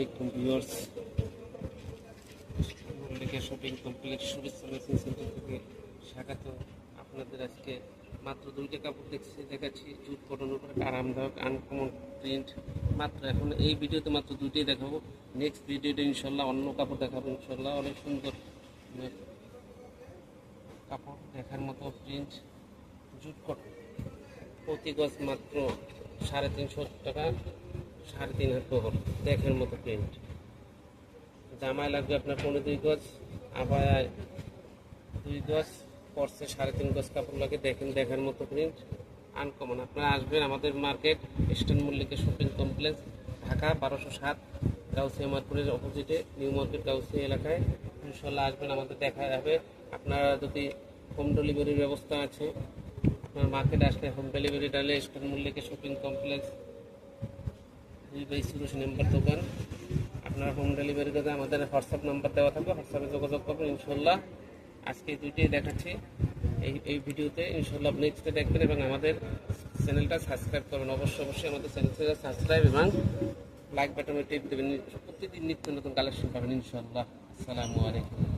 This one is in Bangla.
আলাইকুম ভিউয়ার্স, মল্লিকা শপিং কমপ্লেক্স শুভেচ্ছা মেশিন সেন্টার থেকে স্বাগত। আপনাদের আজকে মাত্র দুইটা কাপড় দেখাচ্ছি জুট কটনের উপর আরামদায়ক আনকমন প্রিন্ট। মাত্র এখন এই ভিডিওতে মাত্র দুইটাই দেখাবো। নেক্সট ভিডিওতে ইনশাল্লাহ অন্য কাপড় দেখাবো। ইনশাল্লাহ অনেক সুন্দর কাপড়, দেখার মতো প্রিন্ট, জুট কটন। প্রতি গজ মাত্র 350 টাকা, 3.5 হাত বহর, দেখার মতো প্রিন্ট। জামায় লাগবে আপনার 15 গজ, আবায় 2 গজ, পরসে 3.5 গজ কাপড় লাগে। দেখেন, দেখার মতো প্রিন্ট, আনকমন। আপনারা আসবেন আমাদের market eastern Mallika shopping complex, Dhaka 1207, Gausia মার্কেটের অপোজিটে, নিউ মার্কেট গাউসিয়া এলাকায়। ইনশাল্লাহ আসবেন, আমাদের দেখা যাবে। আপনারা যদি হোম ডেলিভারির ব্যবস্থা আছে, আপনার মার্কেটে আসলে হোম ডেলিভারি ডালে eastern Mallika shopping complex 2/80 number দোকান। আপনারা হোম ডেলিভারি করতে আমাদের হোয়াটসঅ্যাপ নাম্বার দেওয়া থাকবে, হোয়াটসঅ্যাপে যোগাযোগ করবেন। ইনশাল্লাহ আজকে দুইটাই দেখাচ্ছি এই ভিডিওতে। ইনশাল্লাহ নেক্সটে দেখবেন এবং আমাদের চ্যানেলটা সাবস্ক্রাইব করবেন। অবশ্যই আমাদের চ্যানেলটা সাবস্ক্রাইব এবং লাইক বাটনে টিপ দেবেন। প্রতিদিন নিত্য নতুন কালেকশন পাবেন ইনশাল্লাহ। আসসালামু আলাইকুম।